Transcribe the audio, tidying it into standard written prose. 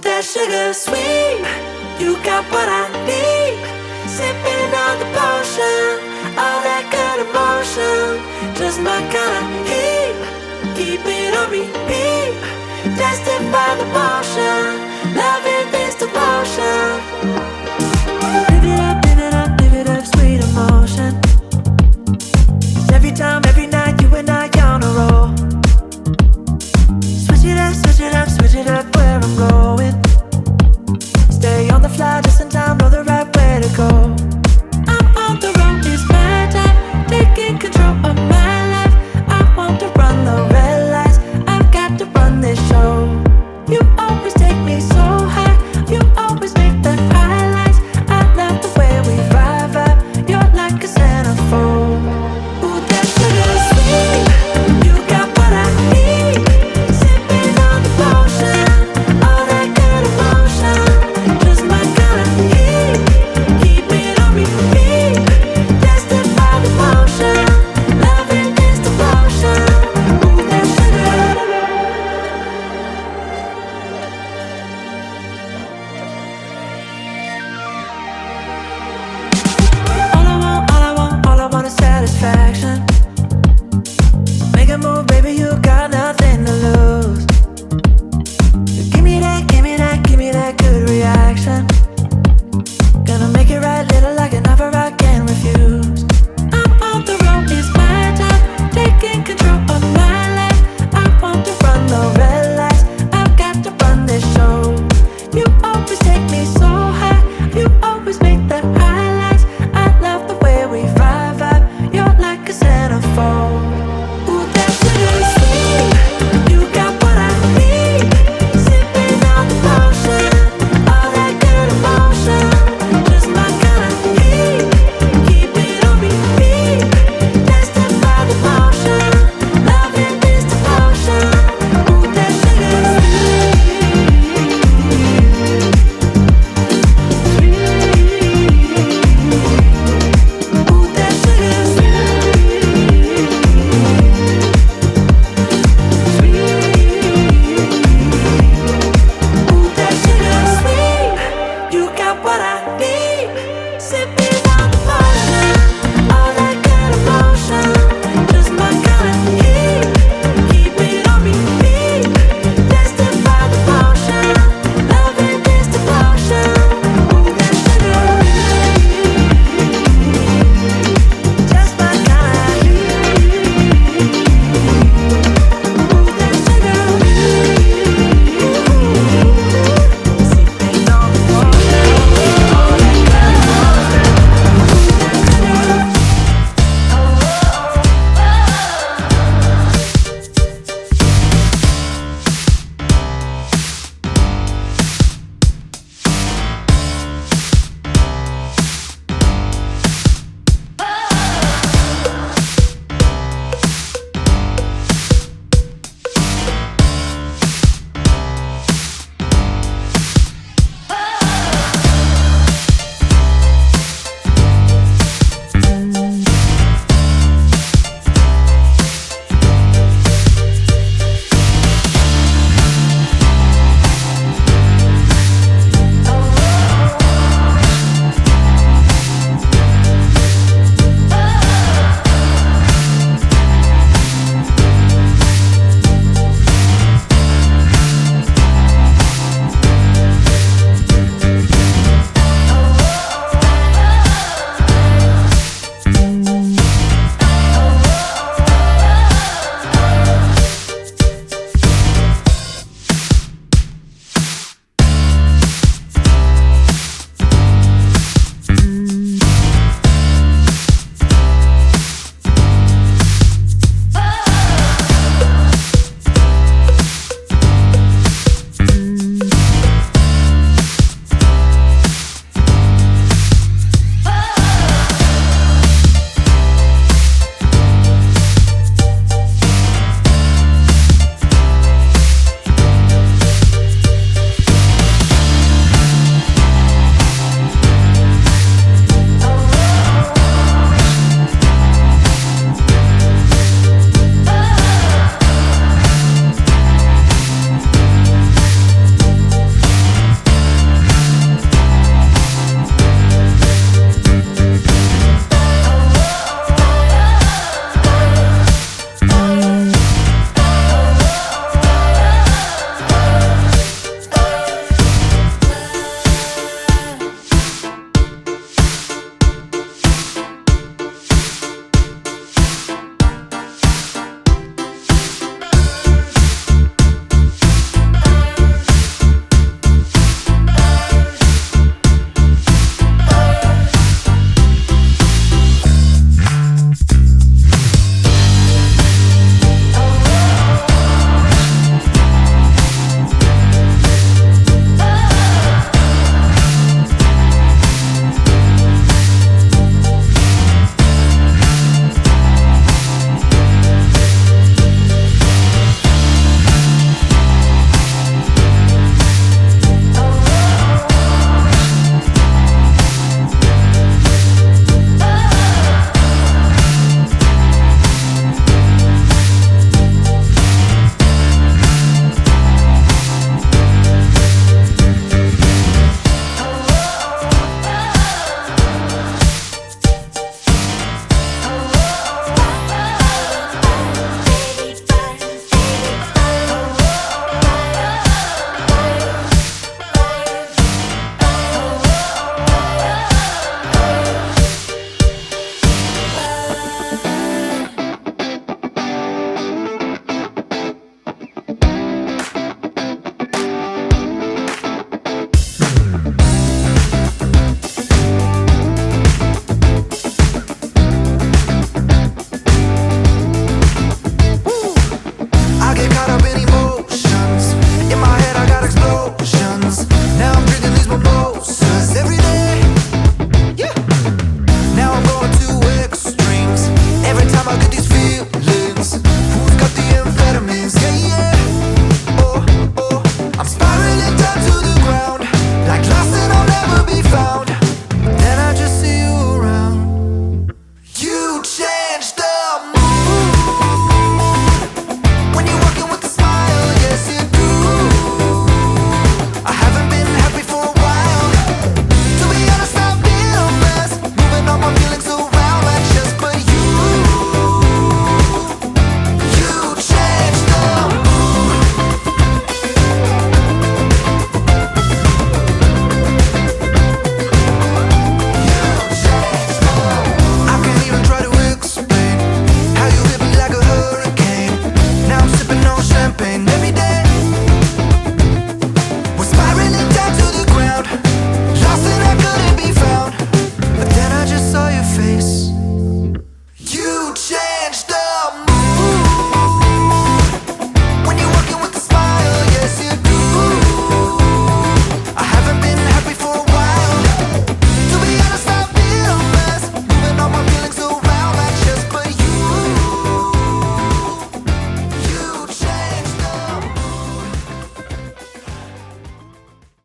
that sugar sweet. You got what I need. Sipping on the potion, all that good emotion. Just my kind of heat. Keep it on repeat. Tested by the motion. Loving this devotion. Live it up, live it up, live it up, sweet emotion. Every time, every night, you and I on a roll. Switch it up, switch it up, switch it up where I'm going. Stay on the fly just in time, know the right way to go. I'm on the road, it's my time, taking control of my life. I want to run the red lights, I've got to run this show. You always take me so